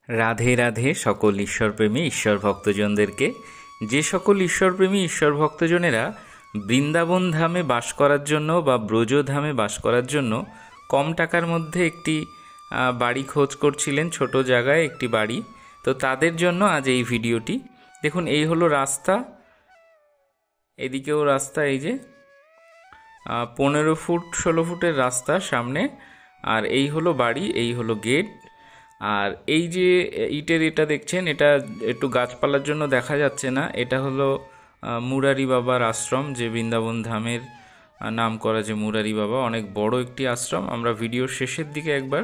রাধে রাধে সকল ঈশ্বরপ্রেমী ঈশ্বর ভক্তজনদেরকে। যে সকল ঈশ্বরপ্রেমী ঈশ্বর ভক্তজনেরা বৃন্দাবন ধামে বাস করার জন্য বা ব্রজধামে বাস করার জন্য কম টাকার মধ্যে একটি বাড়ি খোঁজ করছিলেন, ছোট জায়গায় একটি বাড়ি, তো তাদের জন্য আজ এই ভিডিওটি। দেখুন, এই হলো রাস্তা, এদিকেও রাস্তা, এই যে 15 ফুট 16 ফুটের রাস্তা সামনে, আর এই হলো বাড়ি, এই হলো গেট। আর এই যে ইটের এটা দেখছেন, এটা একটু গাছপালার জন্য দেখা যাচ্ছে না, এটা হলো মুরারি বাবার আশ্রম, যে বৃন্দাবন ধামের নাম করা যে মুরারি বাবা, অনেক বড় একটি আশ্রম। আমরা ভিডিওর শেষের দিকে একবার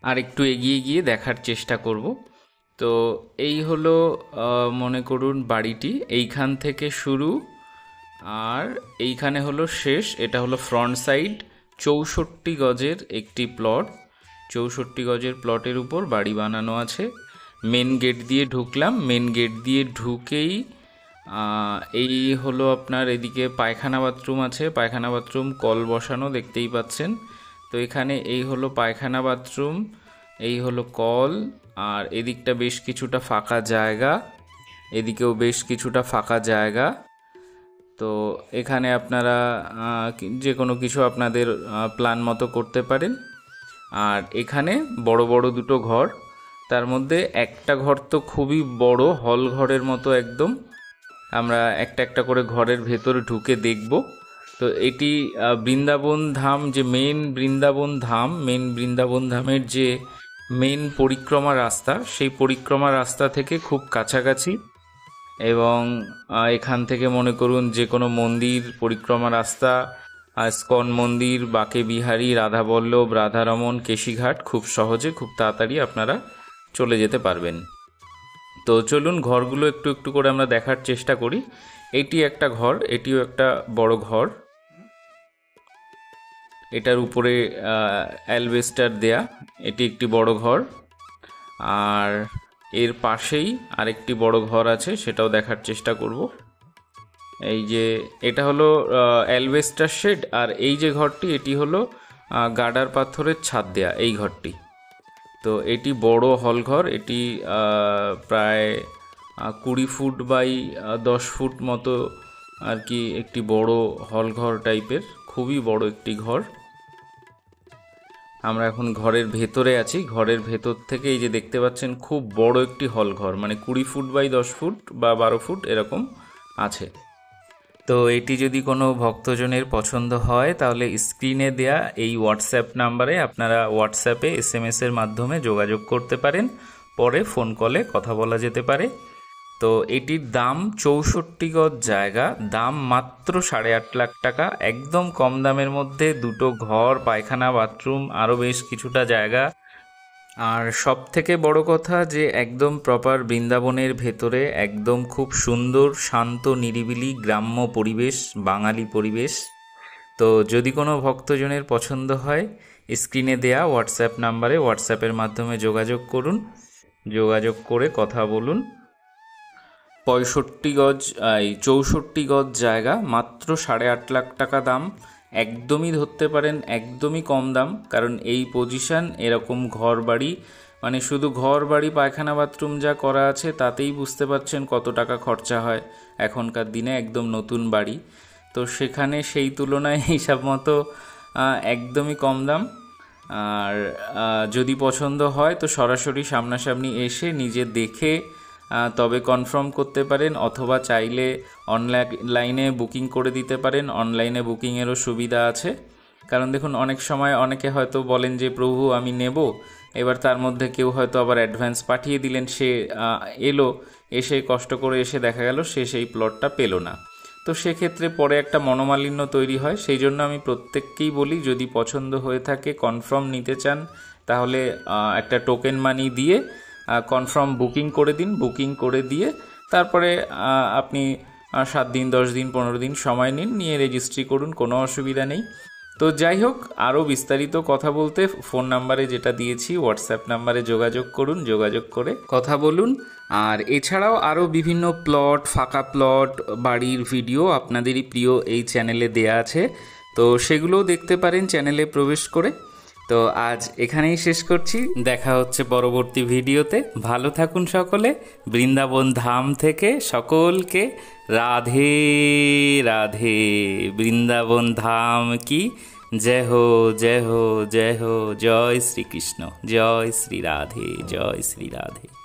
আর একটু এগিয়ে গিয়ে দেখার চেষ্টা করব। তো এই হলো মনে করুন বাড়িটি, এইখান থেকে শুরু আর এইখানে হলো শেষ। এটা হলো ফ্রন্ট সাইড, 64 গজের একটি প্লট। 64 গজের প্লটের উপর বাড়ি বানানো আছে। মেন গেট দিয়ে ঢুকলাম, মেন গেট দিয়ে ঢুকেই এই হলো আপনার এদিকে পায়খানা বাথরুম আছে, পায়খানা বাথরুম কল বসানো দেখতেই পাচ্ছেন। তো এখানে এই হলো পায়খানা বাথরুম, এই হলো কল, আর এদিকটা বেশ কিছুটা ফাঁকা জায়গা, এদিকেও বেশ কিছুটা ফাঁকা জায়গা। তো এখানে আপনারা যে কোনো কিছু আপনাদের প্ল্যান মতো করতে পারেন। আর এখানে বড় বড় দুটো ঘর, তার মধ্যে একটা ঘর তো খুবই বড়, হল ঘরের মতো একদম। আমরা একটা একটা করে ঘরের ভেতরে ঢুকে দেখব। তো এটি বৃন্দাবন ধাম, যে মেন বৃন্দাবন ধামের যে মেন পরিক্রমা রাস্তা, সেই পরিক্রমা রাস্তা থেকে খুব কাছাকাছি। এবং এখান থেকে মনে করুন যে কোনো মন্দির পরিক্রমা রাস্তা, ইস্কন মন্দির, বাকে বিহারী, রাধাবল্লভ, রাধারমন, কেশিঘাট, খুব সহজে খুব তাড়াতাড়ি আপনারা চলে যেতে পারবেন। তো চলুন ঘরগুলো একটু একটু করে আমরা দেখার চেষ্টা করি। এটি একটা ঘর, এটিও একটা বড় ঘর, এটার উপরে অ্যালবেস্টার দেয়া, এটি একটি বড় ঘর। আর এর পাশেই আরেকটি বড় ঘর আছে, সেটাও দেখার চেষ্টা করব। এই যে এটা হলো অ্যালবেস্টার শেড, আর এই যে ঘরটি, এটি হলো গার্ডার পাথরের ছাদ দেয়া এই ঘরটি। তো এটি বড় হল ঘর, এটি প্রায় 20 ফুট বাই 10 ফুট মতো আর কি, একটি বড় হল ঘর টাইপের, খুবই বড় একটি ঘর। আমরা এখন ঘরের ভেতরে আছি, ঘরের ভেতর থেকে এই যে দেখতে পাচ্ছেন খুব বড় একটি হল ঘর, মানে 20 ফুট বাই 10 ফুট বা 12 ফুট এরকম আছে। তো এটি যদি কোনো ভক্তজনের পছন্দ হয় তাহলে স্ক্রিনে দেয়া এই হোয়াটসঅ্যাপ নাম্বারে আপনারা হোয়াটসঅ্যাপে SMS-এর মাধ্যমে যোগাযোগ করতে পারেন, পরে ফোন কলে কথা বলা যেতে পারে। তো এটির দাম 64 গজ জায়গা, দাম মাত্র 8.5 লাখ টাকা, একদম কম দামের মধ্যে দুটো ঘর, পায়খানা, বাথরুম, আরও বেশ কিছুটা জায়গা। আর সব থেকে বড় কথা যে একদম প্রপার বৃন্দাবনের ভেতরে, একদম খুব সুন্দর শান্ত নিরিবিলি গ্রাম্য পরিবেশ, বাঙালি পরিবেশ। তো যদি কোনো ভক্তজনের পছন্দ হয় স্ক্রিনে দেয়া হোয়াটসঅ্যাপ নাম্বারে হোয়াটসঅ্যাপের মাধ্যমে যোগাযোগ করুন, যোগাযোগ করে কথা বলুন। 64 গজ জায়গা, মাত্র 8.5 লাখ টাকা দাম, একদমই ধরতে পারেন একদমই কম দাম। কারণ এই পজিশন, এরকম ঘর বাড়ি, মানে শুধু ঘর বাড়ি পায়খানা বাথরুম যা করা আছে তাতেই বুঝতে পারছেন কত টাকা খরচা হয় এখনকার দিনে একদম নতুন বাড়ি। তো সেখানে সেই তুলনায় হিসাব মতো একদমই কম দাম। আর যদি পছন্দ হয় তো সরাসরি সামনাসামনি এসে নিজে দেখে তবে কনফার্ম করতে পারেন, অথবা চাইলে অনলাইনে বুকিং করে দিতে পারেন, অনলাইনে বুকিংয়েরও সুবিধা আছে। কারণ দেখুন, অনেক সময় অনেকে হয়তো বলেন যে প্রভু আমি নেব, এবার তার মধ্যে কেউ হয়তো আবার অ্যাডভান্স পাঠিয়ে দিলেন, সে এলো, এসে কষ্ট করে এসে দেখা গেল সে সেই প্লটটা পেল না। তো সেক্ষেত্রে পরে একটা মনোমালিন্য তৈরি হয়। সেই জন্য আমি প্রত্যেককেই বলি, যদি পছন্দ হয়ে থাকে, কনফার্ম নিতে চান, তাহলে একটা টোকেন মানি দিয়ে কনফার্ম বুকিং করে দিন। বুকিং করে দিয়ে তারপরে আপনি 7 দিন 10 দিন 15 দিন সময় নিয়ে রেজিস্ট্রি করুন, কোনো অসুবিধা নেই। তো যাই হোক, আরও বিস্তারিত কথা বলতে ফোন নাম্বারে যেটা দিয়েছি হোয়াটসঅ্যাপ নাম্বারে যোগাযোগ করুন, যোগাযোগ করে কথা বলুন। আর এছাড়াও আরও বিভিন্ন প্লট, ফাঁকা প্লট, বাড়ির ভিডিও আপনাদেরই প্রিয় এই চ্যানেলে দেয়া আছে, তো সেগুলোও দেখতে পারেন চ্যানেলে প্রবেশ করে। তো আজ এখানেই শেষ করছি, দেখা হচ্ছে পরবর্তী ভিডিওতে। ভালো থাকুন সকলে। বৃন্দাবন ধাম থেকে সকলকে রাধে রাধে। বৃন্দাবন ধাম কি জয় হো, জয় হো, জয় হো। জয় শ্রীকৃষ্ণ, জয় শ্রী রাধে, জয় শ্রী রাধে।